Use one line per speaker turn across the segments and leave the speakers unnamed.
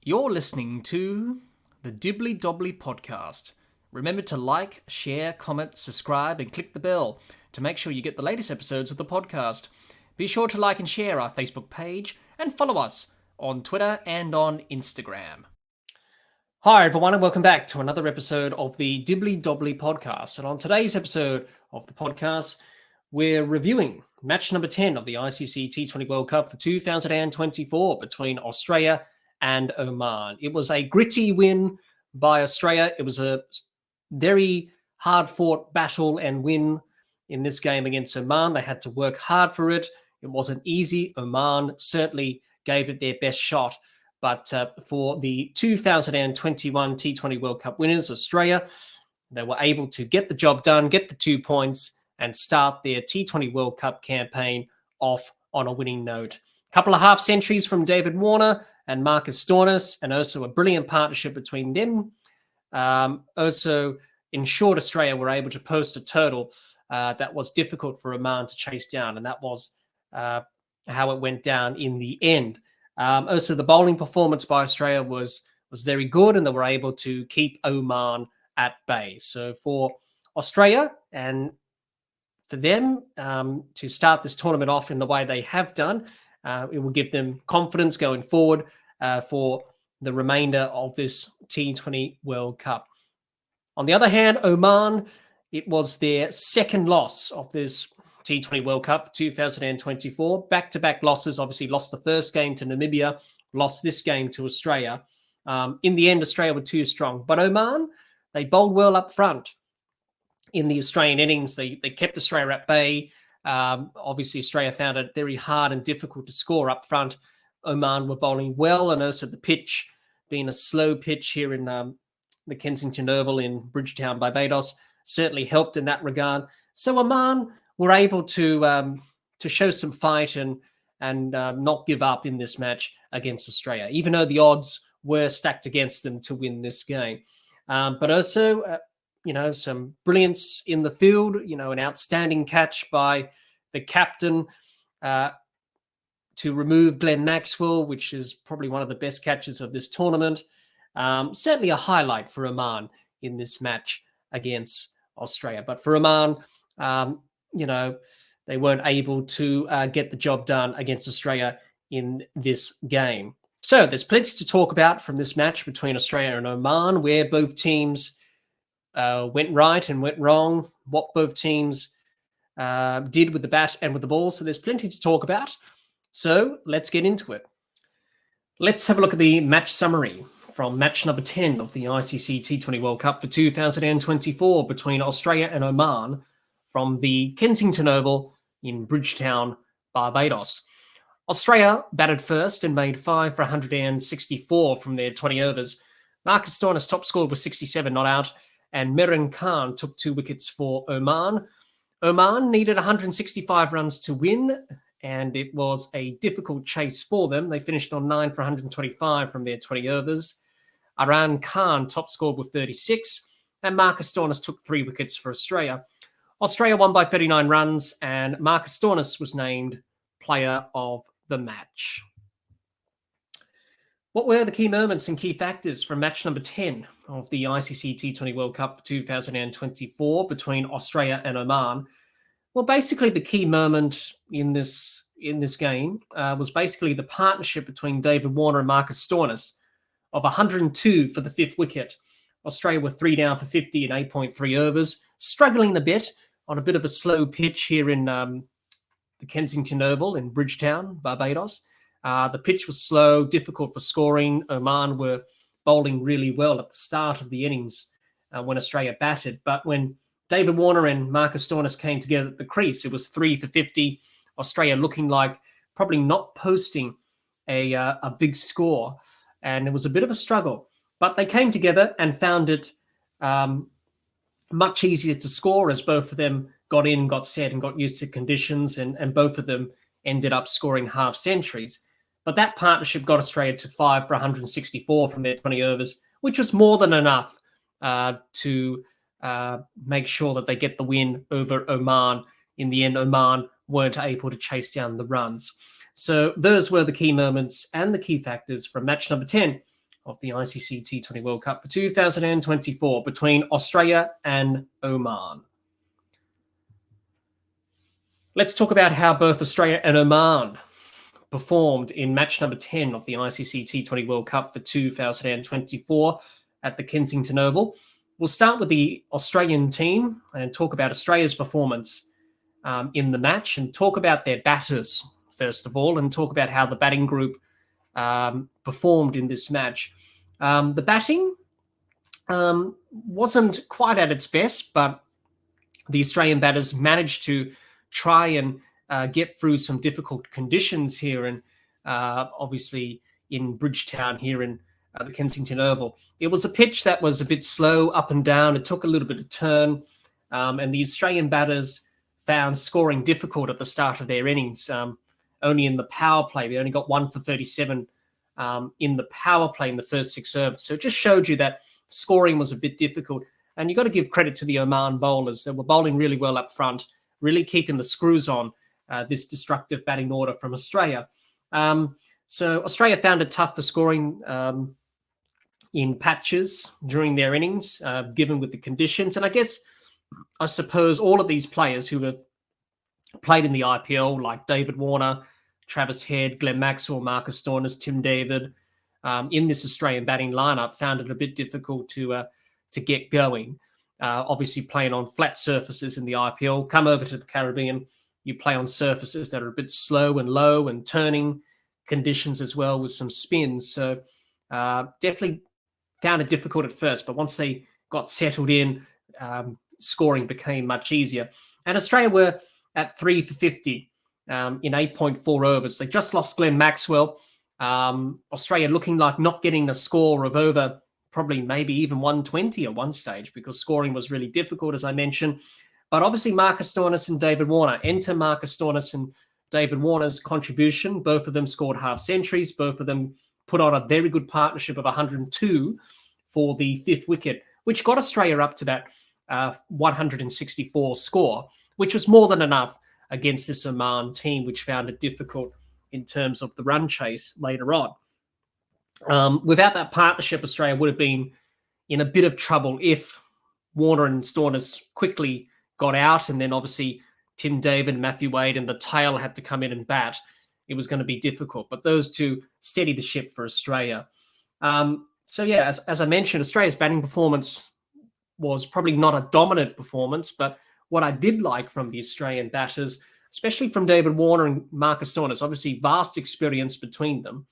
You're listening to the Dibbly Dobbly Podcast. Remember to like, share, comment, subscribe, and click the bell to make sure you get the latest episodes of the podcast. Be sure to like and share our Facebook page and follow us on Twitter and on Instagram. Hi everyone and welcome back to another episode of the Dibbly Dobbly Podcast. And on today's episode of the podcast, we're reviewing match number 10 of the ICC T20 World Cup for 2024 between Australia and Oman. It was a gritty win by Australia. It was a very hard-fought battle and win in this game against Oman. They had to work hard for it. It wasn't easy. Oman certainly gave it their best shot. But for the 2021 T20 World Cup winners, Australia, they were able to get the job done, get the 2 points, and start their T20 World Cup campaign off on a winning note. A couple of half centuries from David Warner and Marcus Stoinis, and also a brilliant partnership between them. Also ensured Australia were able to post a total that was difficult for Oman to chase down, and that was how it went down in the end. Also, the bowling performance by Australia was very good, and they were able to keep Oman at bay. So for Australia and for them to start this tournament off in the way they have done, it will give them confidence going forward for the remainder of this T20 World Cup. On the other hand, Oman, it was their second loss of this T20 World Cup 2024. Back-to-back losses, obviously lost the first game to Namibia, lost this game to Australia. In the end, Australia were too strong. But Oman, they bowled well up front in the Australian innings. They kept Australia at bay. Obviously, Australia found it very hard and difficult to score up front. Oman were bowling well, and also the pitch, being a slow pitch here in the Kensington Oval in Bridgetown, Barbados, certainly helped in that regard. So Oman were able to show some fight and not give up in this match against Australia, even though the odds were stacked against them to win this game. But also, some brilliance in the field, an outstanding catch by the captain to remove Glenn Maxwell, which is probably one of the best catches of this tournament. Certainly a highlight for Oman in this match against Australia. But for Oman, they weren't able to get the job done against Australia in this game. So there's plenty to talk about from this match between Australia and Oman, where both teams went right and went wrong, what both teams did with the bat and with the ball. So there's plenty to talk about. So let's get into it. Let's have a look at the match summary from match number 10 of the ICC T20 World Cup for 2024 between Australia and Oman from the Kensington Oval in Bridgetown, Barbados. Australia batted first and made 5 for 164 from their 20 overs. Marcus Stoinis top scored with 67 not out, and Miran Khan took 2 wickets for Oman. Oman needed 165 runs to win, and it was a difficult chase for them. They finished on 9 for 125 from their 20 overs. Miran Khan top scored with 36, and Marcus Stoinis took 3 wickets for Australia. Australia won by 39 runs, and Marcus Stoinis was named player of the match. What were the key moments and key factors from match number 10 of the ICC T20 World Cup for 2024 between Australia and Oman? Well, basically the key moment in this game was basically the partnership between David Warner and Marcus Stoinis of 102 for the 5th wicket. Australia were 3 down for 50 in 8.3 overs, struggling a bit on a bit of a slow pitch here in the Kensington Oval in Bridgetown, Barbados. The pitch was slow, difficult for scoring. Oman were bowling really well at the start of the innings when Australia batted. But when David Warner and Marcus Stoinis came together at the crease, it was 3 for 50. Australia looking like probably not posting a big score. And it was a bit of a struggle. But they came together and found it much easier to score as both of them got in, got set, and got used to conditions. And both of them ended up scoring half centuries. But that partnership got Australia to 5 for 164 from their 20 overs, which was more than enough to make sure that they get the win over Oman. In the end, Oman weren't able to chase down the runs. So those were the key moments and the key factors from match number 10 of the ICC T20 World Cup for 2024 between Australia and Oman. Let's talk about how both Australia and Oman performed in match number 10 of the ICC T20 World Cup for 2024 at the Kensington Oval. We'll start with the Australian team and talk about Australia's performance in the match and talk about their batters, first of all, and talk about how the batting group performed in this match. The batting wasn't quite at its best, but the Australian batters managed to try and get through some difficult conditions here, and obviously in Bridgetown here in the Kensington Oval. It was a pitch that was a bit slow, up and down. It took a little bit of turn, and the Australian batters found scoring difficult at the start of their innings. Only in the power play, they only got 1 for 37 in the power play in the first 6 overs. So it just showed you that scoring was a bit difficult. And you've got to give credit to the Oman bowlers. They were bowling really well up front, really keeping the screws on this destructive batting order from Australia. So Australia found it tough for scoring in patches during their innings, given with the conditions. And I suppose all of these players who have played in the IPL, like David Warner, Travis Head, Glenn Maxwell, Marcus Stoinis, Tim David, in this Australian batting lineup, found it a bit difficult to get going. Obviously playing on flat surfaces in the IPL, come over to the Caribbean, you play on surfaces that are a bit slow and low and turning conditions as well with some spins. So definitely found it difficult at first, but once they got settled in, scoring became much easier. And Australia were at 3 for 50 in 8.4 overs. They just lost Glenn Maxwell. Australia looking like not getting a score of over probably maybe even 120 at one stage because scoring was really difficult, as I mentioned. But obviously Marcus Stoinis and David Warner. Enter Marcus Stoinis and David Warner's contribution. Both of them scored half centuries. Both of them put on a very good partnership of 102 for the 5th wicket, which got Australia up to that 164 score, which was more than enough against this Oman team, which found it difficult in terms of the run chase later on. Without that partnership, Australia would have been in a bit of trouble if Warner and Stoinis quickly got out, and then obviously Tim David, Matthew Wade, and the tail had to come in and bat. It was going to be difficult, but those two steadied the ship for Australia. So yeah, as I mentioned, Australia's batting performance was probably not a dominant performance, but what I did like from the Australian batters, especially from David Warner and Marcus Stoinis, obviously vast experience between them,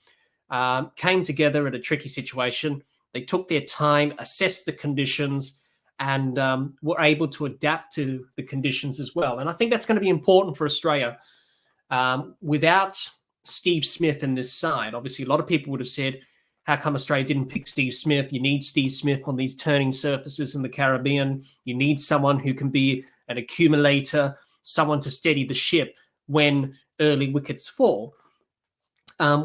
came together at a tricky situation. They took their time, assessed the conditions, and were able to adapt to the conditions as well. And I think that's going to be important for Australia. Without Steve Smith in this side, obviously a lot of people would have said, how come Australia didn't pick Steve Smith? You need Steve Smith on these turning surfaces in the Caribbean. You need someone who can be an accumulator, someone to steady the ship when early wickets fall.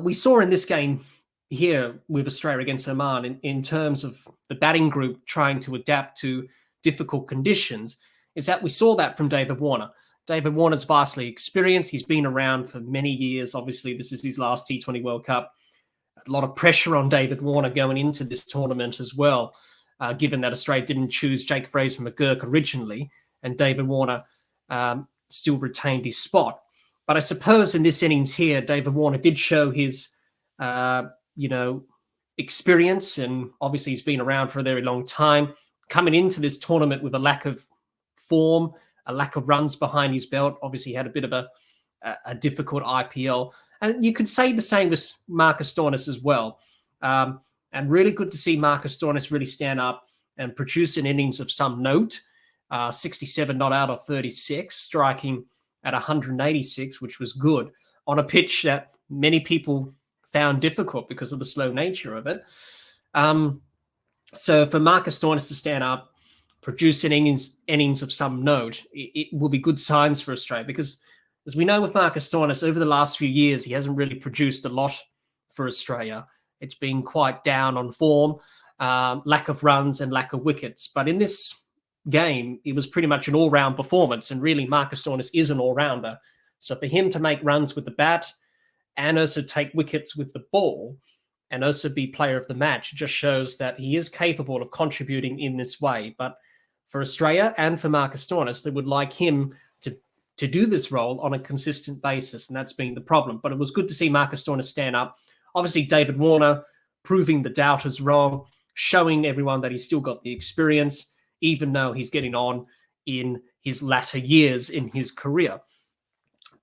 We saw in this game here with Australia against Oman in terms of the batting group trying to adapt to difficult conditions, is that we saw that from David Warner. David Warner's vastly experienced. He's been around for many years. Obviously, this is his last T20 World Cup. A lot of pressure on David Warner going into this tournament as well, given that Australia didn't choose Jake Fraser-McGurk originally, and David Warner still retained his spot. But I suppose in this innings here, David Warner did show his, experience, and obviously he's been around for a very long time. Coming into this tournament with a lack of form, a lack of runs behind his belt, obviously he had a bit of a difficult IPL. And you could say the same with Marcus Stoinis as well. And really good to see Marcus Stoinis really stand up and produce an innings of some note. 67 not out of 36, striking at 186, which was good, on a pitch that many people found difficult because of the slow nature of it. So for Marcus Stoinis to stand up, produce an innings of some note, it will be good signs for Australia, because as we know with Marcus Stoinis, over the last few years, he hasn't really produced a lot for Australia. It's been quite down on form, lack of runs and lack of wickets. But in this game, it was pretty much an all-round performance, and really Marcus Stoinis is an all-rounder. So for him to make runs with the bat and also take wickets with the ball, and also be player of the match. It just shows that he is capable of contributing in this way. But for Australia and for Marcus Stoinis, they would like him to do this role on a consistent basis, and that's been the problem. But it was good to see Marcus Stoinis stand up. Obviously, David Warner proving the doubters wrong, showing everyone that he's still got the experience, even though he's getting on in his latter years in his career.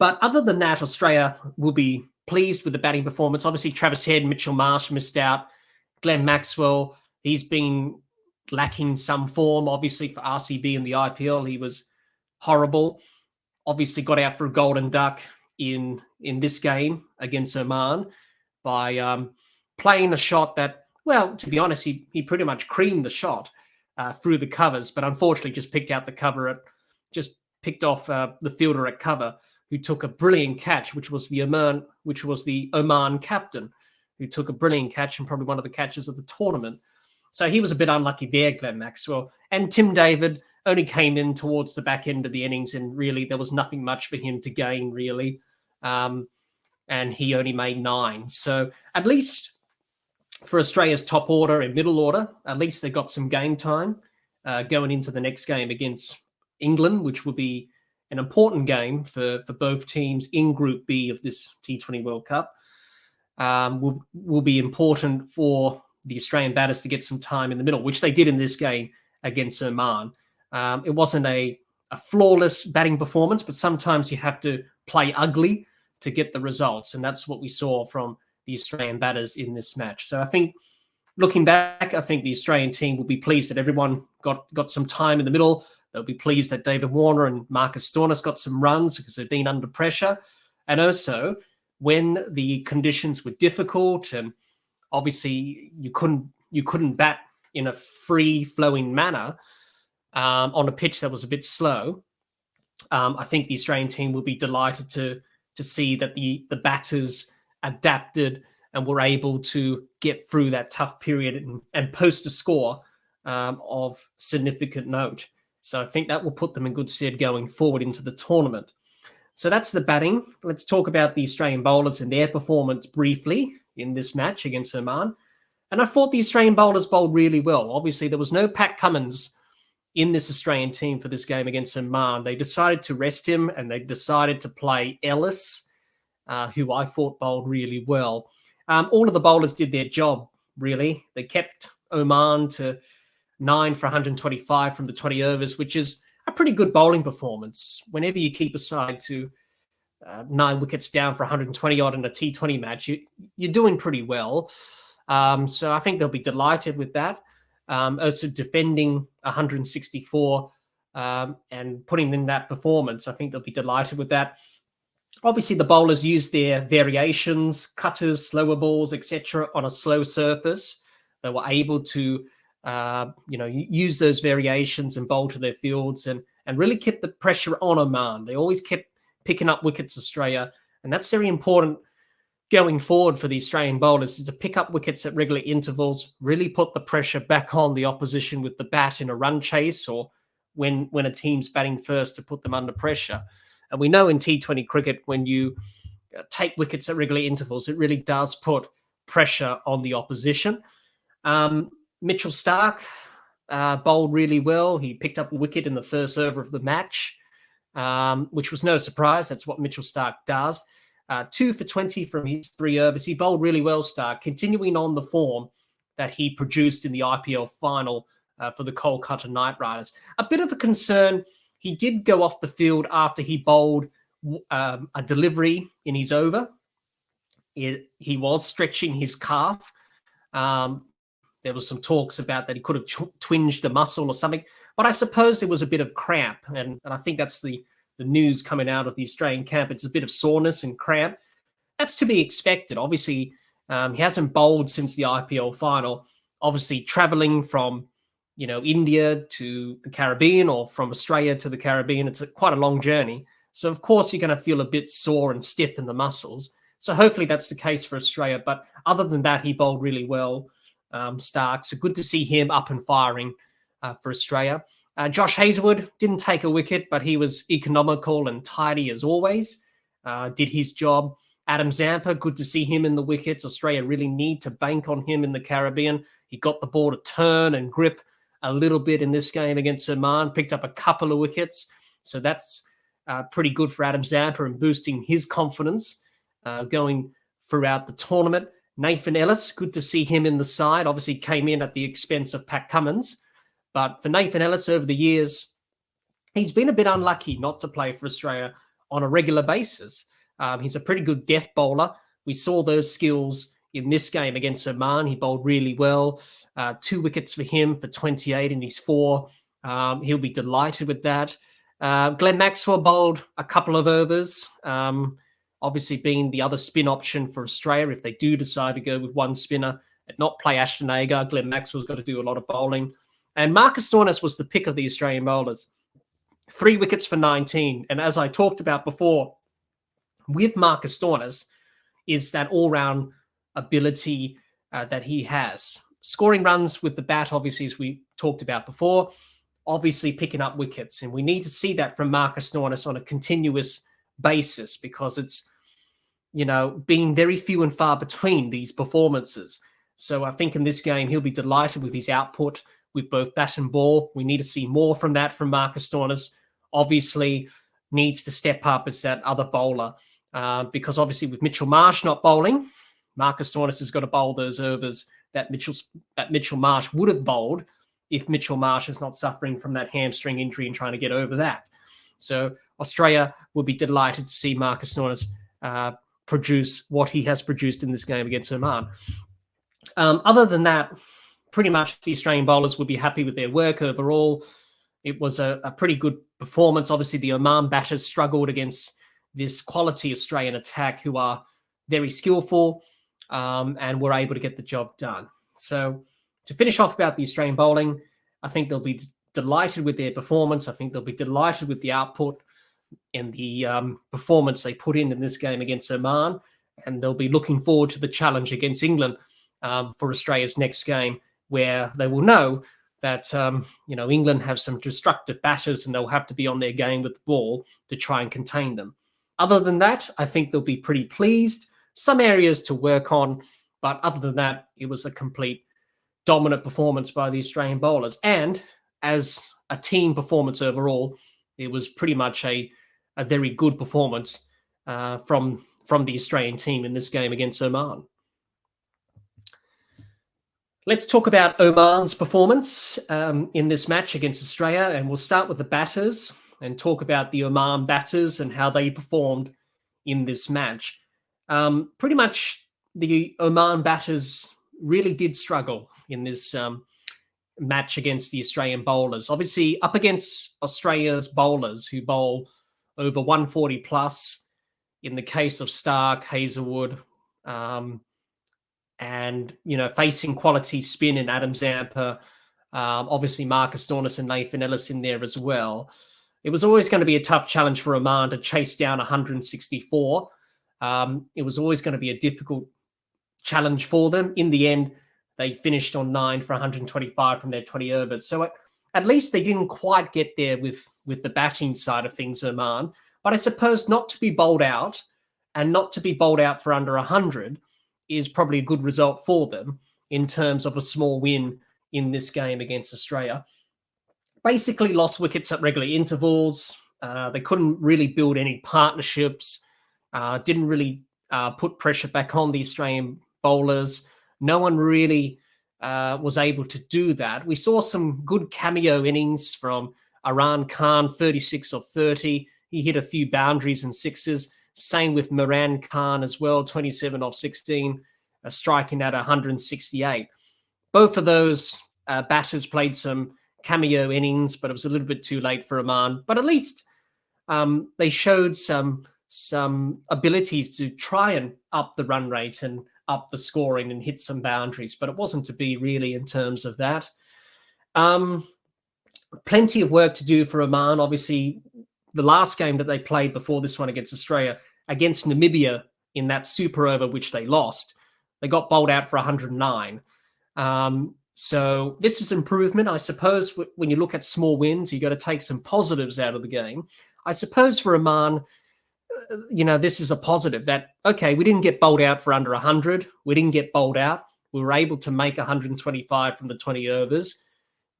But other than that, Australia will be pleased with the batting performance. Obviously, Travis Head, Mitchell Marsh missed out. Glenn Maxwell, he's been lacking some form, obviously, for RCB in the IPL. He was horrible. Obviously got out for a golden duck in this game against Oman by playing a shot that, well, to be honest, he pretty much creamed the shot through the covers, but unfortunately just picked out the cover, just picked off the fielder at cover, who took a brilliant catch, which was the Oman captain, who took a brilliant catch and probably one of the catches of the tournament. So he was a bit unlucky there, Glenn Maxwell. And Tim David only came in towards the back end of the innings, and really there was nothing much for him to gain, really. And he only made 9. So at least for Australia's top order and middle order, at least they got some game time going into the next game against England, which will be an important game for both teams in Group B of this T20 World Cup. Will be important for the Australian batters to get some time in the middle, which they did in this game against Oman. It wasn't a flawless batting performance, but sometimes you have to play ugly to get the results, and that's what we saw from the Australian batters in this match. So I think, looking back, I think the Australian team will be pleased that everyone got some time in the middle. They'll be pleased that David Warner and Marcus Stoinis got some runs because they've been under pressure. And also, when the conditions were difficult and obviously you couldn't bat in a free-flowing manner on a pitch that was a bit slow, I think the Australian team will be delighted to see that the batters adapted and were able to get through that tough period and post a score of significant note. So I think that will put them in good stead going forward into the tournament. So that's the batting. Let's talk about the Australian bowlers and their performance briefly in this match against Oman. And I thought the Australian bowlers bowled really well. Obviously, there was no Pat Cummins in this Australian team for this game against Oman. They decided to rest him, and they decided to play Ellis, who I thought bowled really well. All of the bowlers did their job, really. They kept Oman to 9 for 125 from the 20 overs, which is a pretty good bowling performance. Whenever you keep a side to 9 wickets down for 120 odd in a T20 match, you're doing pretty well. So I think they'll be delighted with that. Also defending 164 and putting in that performance, I think they'll be delighted with that. Obviously, the bowlers used their variations, cutters, slower balls, etc., on a slow surface. They were able to use those variations and bowl to their fields and really kept the pressure on Oman. They always kept picking up wickets, Australia, and that's very important going forward for the Australian bowlers, is to pick up wickets at regular intervals, really put the pressure back on the opposition with the bat in a run chase or when a team's batting first, to put them under pressure. And we know in T20 cricket, when you take wickets at regular intervals, it really does put pressure on the opposition. Mitchell Starc bowled really well. He picked up a wicket in the first over of the match, which was no surprise. That's what Mitchell Starc does. 2 for 20 from his 3 overs. He bowled really well, Starc, continuing on the form that he produced in the IPL final for the Kolkata Knight Riders. A bit of a concern, he did go off the field after he bowled a delivery in his over. He was stretching his calf. There was some talks about that he could have twinged a muscle or something, but I suppose there was a bit of cramp, and I think that's the news coming out of the Australian camp. It's a bit of soreness and cramp. That's to be expected. Obviously, he hasn't bowled since the IPL final. Obviously, traveling from India to the Caribbean or from Australia to the Caribbean, it's quite a long journey. So, of course, you're going to feel a bit sore and stiff in the muscles. So hopefully that's the case for Australia. But other than that, he bowled really well, Starc. So good to see him up and firing for Australia. Josh Hazlewood didn't take a wicket, but he was economical and tidy as always, did his job. Adam Zampa, good to see him in the wickets. Australia really need to bank on him in the Caribbean. He got the ball to turn and grip a little bit in this game against Oman, picked up a couple of wickets. So that's pretty good for Adam Zampa and boosting his confidence going throughout the tournament. Nathan Ellis, good to see him in the side. Obviously came in at the expense of Pat Cummins. But for Nathan Ellis over the years, he's been a bit unlucky not to play for Australia on a regular basis. He's a pretty good death bowler. We saw those skills in this game against Oman. He bowled really well. 2 wickets for him for 28 in his 4. He'll be delighted with that. Glenn Maxwell bowled a couple of overs, obviously being the other spin option for Australia. If they do decide to go with one spinner and not play Ashton Agar, Glenn Maxwell's got to do a lot of bowling. And Marcus Stoinis was the pick of the Australian bowlers. 3 wickets for 19. And as I talked about before, with Marcus Stoinis is that all-round ability that he has. Scoring runs with the bat, obviously, as we talked about before, obviously picking up wickets. And we need to see that from Marcus Stoinis on a continuous basis because it's, being very few and far between these performances. So I think in this game, he'll be delighted with his output with both bat and ball. We need to see more from that from Marcus Stoinis. Obviously needs to step up as that other bowler because obviously with Mitchell Marsh not bowling, Marcus Stoinis has got to bowl those overs that Mitchell Marsh would have bowled if Mitchell Marsh is not suffering from that hamstring injury and trying to get over that. So Australia will be delighted to see Marcus Stoinis produce what he has produced in this game against Oman. Other than that, pretty much the Australian bowlers would be happy with their work overall. It was a pretty good performance. Obviously, the Oman batters struggled against this quality Australian attack who are very skillful and were able to get the job done. So to finish off about the Australian bowling, I think they'll be delighted with their performance. I think they'll be delighted with the output and the performance they put in this game against Oman. And they'll be looking forward to the challenge against England for Australia's next game, where they will know that, England have some destructive batters and they'll have to be on their game with the ball to try and contain them. Other than that, I think they'll be pretty pleased. Some areas to work on, but other than that, it was a complete dominant performance by the Australian bowlers. And as a team performance overall, it was pretty much a very good performance from the Australian team in this game against Oman. Let's talk about Oman's performance in this match against Australia, and we'll start with the batters and talk about the Oman batters and how they performed in this match. Pretty much the Oman batters really did struggle in this match against the Australian bowlers. Obviously, up against Australia's bowlers who bowl over 140 plus, in the case of Stark, Hazelwood, and, facing quality spin in Adam Zampa, obviously Marcus Stoinis and Nathan Ellis in there as well. It was always going to be a tough challenge for Oman to chase down 164. It was always going to be a difficult challenge for them. In the end, they finished on 9 for 125 from their 20 overs. So at least they didn't quite get there with the batting side of things, Oman. But I suppose not to be bowled out and not to be bowled out for under 100 is probably a good result for them in terms of a small win in this game against Australia. Basically lost wickets at regular intervals. They couldn't really build any partnerships, didn't really put pressure back on the Australian bowlers. No one really was able to do that. We saw some good cameo innings from Iran Khan, 36 of 30. He hit a few boundaries and sixes. Same with Moran Khan as well, 27 of 16, striking at 168. Both of those batters played some cameo innings, but it was a little bit too late for Oman. But at least they showed some abilities to try and up the run rate and up the scoring and hit some boundaries, but it wasn't to be really in terms of that. Plenty of work to do for Oman. Obviously, the last game that they played before this one against Australia, against Namibia in that super over, which they lost, they got bowled out for 109. So this is improvement. I suppose when you look at small wins, you got to take some positives out of the game. I suppose for Oman, this is a positive that, okay, we didn't get bowled out for under 100. We didn't get bowled out. We were able to make 125 from the 20 overs.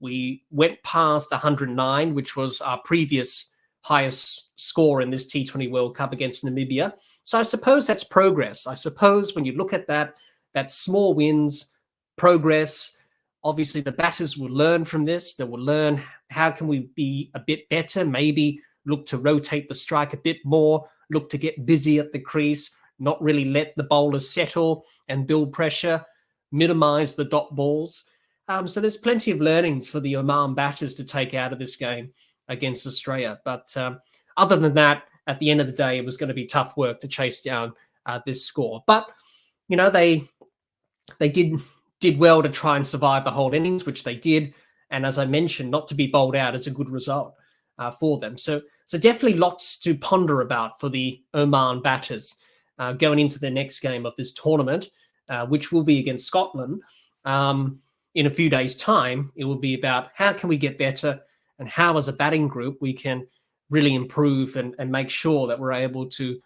We went past 109, which was our previous highest score in this T20 World Cup against Namibia. So I suppose that's progress. I suppose when you look at that, that's small wins, progress. Obviously, the batters will learn from this. They will learn how can we be a bit better, maybe look to rotate the strike a bit more, look to get busy at the crease, not really let the bowlers settle and build pressure, minimize the dot balls. So there's plenty of learnings for the Oman batters to take out of this game against Australia. But other than that, at the end of the day, it was going to be tough work to chase down this score. But, they did well to try and survive the whole innings, which they did. And as I mentioned, not to be bowled out is a good result for them. So definitely lots to ponder about for the Oman batters going into the next game of this tournament, which will be against Scotland. In a few days' time, it will be about how can we get better and how, as a batting group, we can really improve and make sure that we're able to,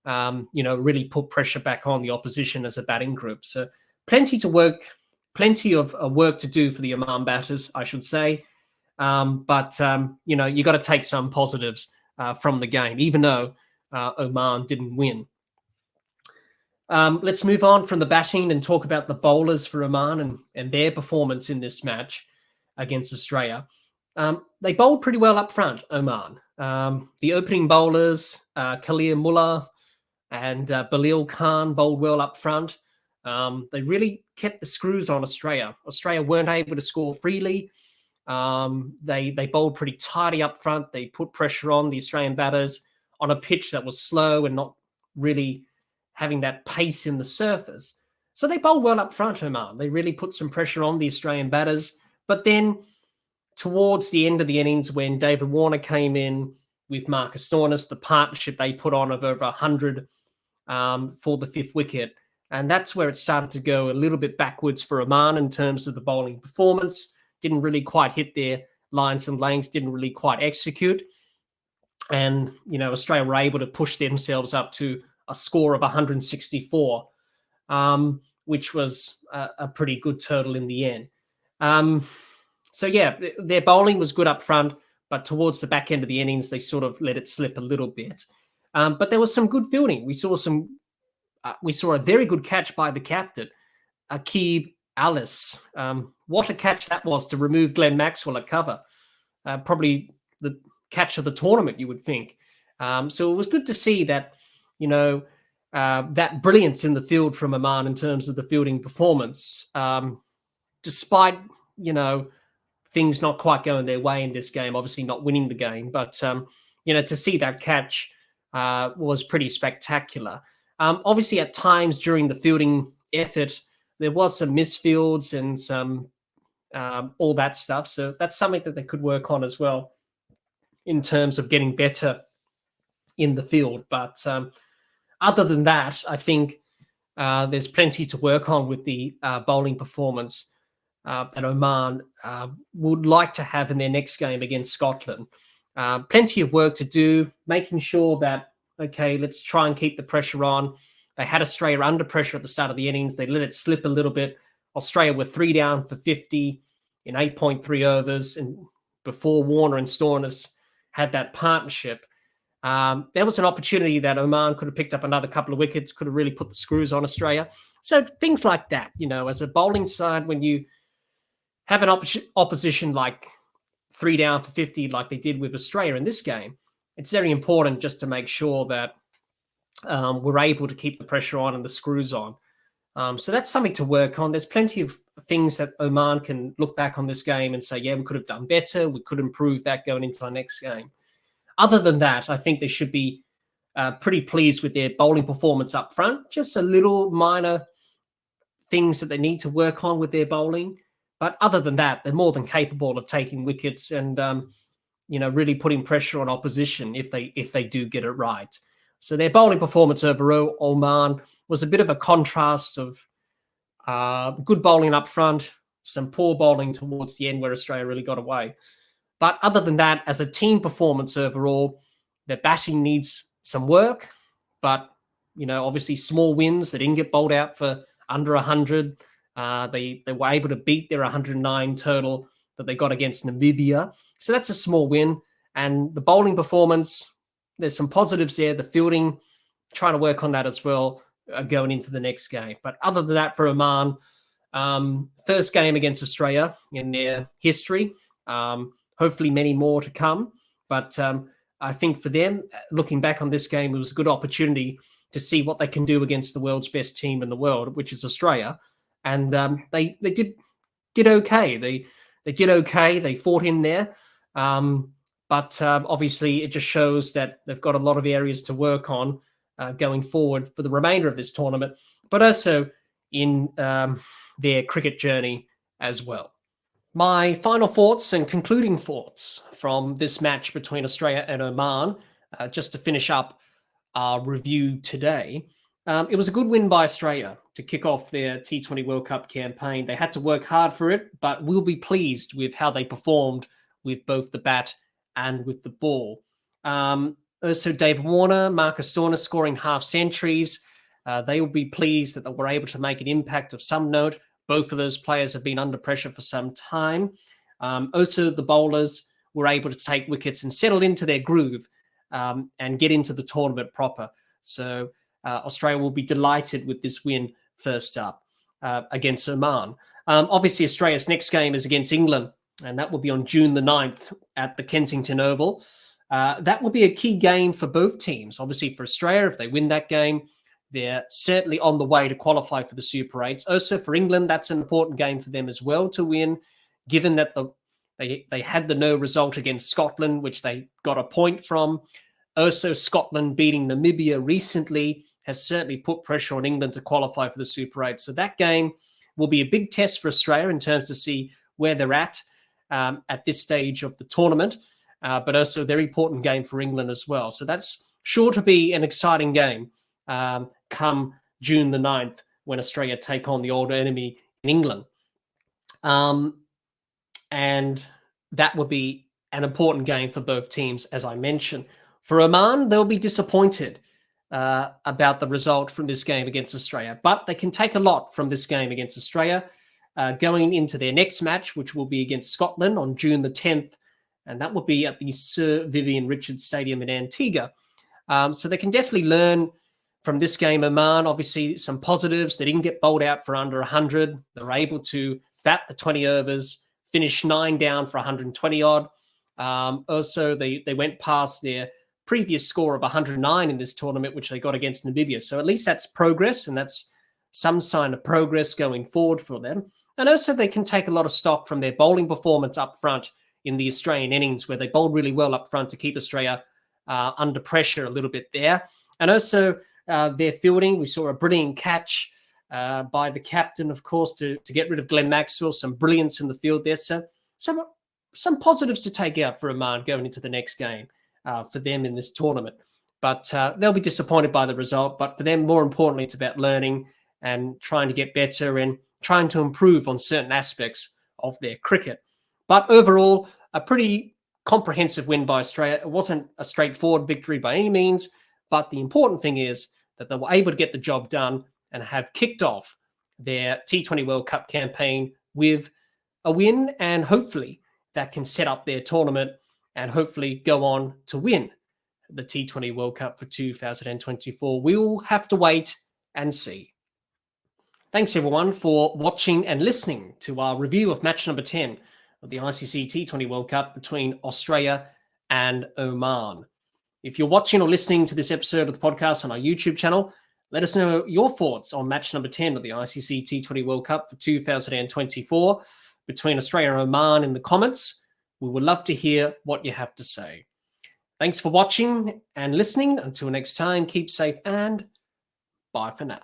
really put pressure back on the opposition as a batting group. So plenty of work to do for the Oman batters, I should say. But you got to take some positives from the game, even though Oman didn't win. Let's move on from the batting and talk about the bowlers for Oman and their performance in this match against Australia. They bowled pretty well up front, Oman. The opening bowlers, Khalil Mullah and Balil Khan, bowled well up front. They really kept the screws on Australia. Australia weren't able to score freely. They bowled pretty tidy up front. They put pressure on the Australian batters on a pitch that was slow and not really having that pace in the surface. So they bowled well up front, Oman. They really put some pressure on the Australian batters. But then towards the end of the innings, when David Warner came in with Marcus Stoinis, the partnership they put on of over 100 for the fifth wicket, and that's where it started to go a little bit backwards for Oman in terms of the bowling performance. Didn't really quite hit their lines and lanes, didn't really quite execute. And, Australia were able to push themselves up to a score of 164, which was a pretty good total in the end. Their bowling was good up front, but towards the back end of the innings, they sort of let it slip a little bit. But there was some good fielding. We saw a very good catch by the captain, Aqib Alice. What a catch that was to remove Glenn Maxwell at cover. Probably the catch of the tournament, you would think. So it was good to see that, that brilliance in the field from Oman in terms of the fielding performance, despite, things not quite going their way in this game, obviously not winning the game. But, to see that catch was pretty spectacular. Obviously, at times during the fielding effort, there was some misfields and some all that stuff. So that's something that they could work on as well in terms of getting better in the field. But other than that, I think there's plenty to work on with the bowling performance that Oman would like to have in their next game against Scotland. Plenty of work to do, making sure that, okay, let's try and keep the pressure on. They had Australia under pressure at the start of the innings. They let it slip a little bit. Australia were 3 down for 50 in 8.3 overs. And before Warner and Stoinis had that partnership, there was an opportunity that Oman could have picked up another couple of wickets, could have really put the screws on Australia. So things like that, as a bowling side, when you have an opposition like 3 down for 50, like they did with Australia in this game, it's very important just to make sure that we're able to keep the pressure on and the screws on. So that's something to work on. There's plenty of things that Oman can look back on this game and say, yeah, we could have done better. We could improve that going into our next game. Other than that, I think they should be pretty pleased with their bowling performance up front. Just a little minor things that they need to work on with their bowling. But other than that, they're more than capable of taking wickets and, really putting pressure on opposition if they do get it right. So their bowling performance overall, Oman, was a bit of a contrast of good bowling up front, some poor bowling towards the end where Australia really got away. But other than that, as a team performance overall, their batting needs some work. but, obviously small wins. They didn't get bowled out for under 100. They were able to beat their 109 total that they got against Namibia. So that's a small win. And the bowling performance, there's some positives there. The fielding, trying to work on that as well going into the next game. But other than that, for Oman, first game against Australia in their history. Hopefully many more to come. But I think for them, looking back on this game, it was a good opportunity to see what they can do against the world's best team in the world, which is Australia. And they did okay. They did okay. They fought in there. But obviously, it just shows that they've got a lot of areas to work on going forward for the remainder of this tournament, but also in their cricket journey as well. My final thoughts and concluding thoughts from this match between Australia and Oman, just to finish up our review today. It was a good win by Australia to kick off their T20 World Cup campaign. They had to work hard for it, but we'll be pleased with how they performed with both the bat and with the ball. Also, David Warner, Marcus Stoinis scoring half centuries. They will be pleased that they were able to make an impact of some note. Both of those players have been under pressure for some time. Also, the bowlers were able to take wickets and settle into their groove and get into the tournament proper. So Australia will be delighted with this win first up against Oman. Obviously, Australia's next game is against England, and that will be on June the 9th at the Kensington Oval. That will be a key game for both teams. Obviously, for Australia, if they win that game, they're certainly on the way to qualify for the Super 8s. Also, for England, that's an important game for them as well to win, given that they had the no result against Scotland, which they got a point from. Also, Scotland beating Namibia recently has certainly put pressure on England to qualify for the Super 8. So that game will be a big test for Australia in terms to see where they're at this stage of the tournament, but also a very important game for England as well. So that's sure to be an exciting game come June the 9th when Australia take on the old enemy in England. And that will be an important game for both teams, as I mentioned. For Oman, they'll be disappointed about the result from this game against Australia, but they can take a lot from this game against Australia going into their next match, which will be against Scotland on June the 10th, and that will be at the Sir Vivian Richards Stadium in Antigua. So they can definitely learn from this game. Oman, obviously, some positives. They didn't get bowled out for under 100. They were able to bat the 20 overs, finish 9 down for 120 odd. Also, they went past their previous score of 109 in this tournament, which they got against Namibia. So at least that's progress, and that's some sign of progress going forward for them. And also they can take a lot of stock from their bowling performance up front in the Australian innings, where they bowled really well up front to keep Australia under pressure a little bit there. And also their fielding, we saw a brilliant catch by the captain, of course, to get rid of Glenn Maxwell, some brilliance in the field there. So some positives to take out for Oman going into the next game for them in this tournament. But they'll be disappointed by the result. But for them, more importantly, it's about learning and trying to get better and trying to improve on certain aspects of their cricket. But overall, a pretty comprehensive win by Australia. It wasn't a straightforward victory by any means, but the important thing is that they were able to get the job done and have kicked off their T20 World Cup campaign with a win, and hopefully that can set up their tournament and hopefully go on to win the T20 World Cup for 2024. We'll have to wait and see. Thanks everyone for watching and listening to our review of match number 10 of the ICC T20 World Cup between Australia and Oman. If you're watching or listening to this episode of the podcast on our YouTube channel, let us know your thoughts on match number 10 of the ICC T20 World Cup for 2024 between Australia and Oman in the comments. We would love to hear what you have to say. Thanks for watching and listening. Until next time, keep safe and bye for now.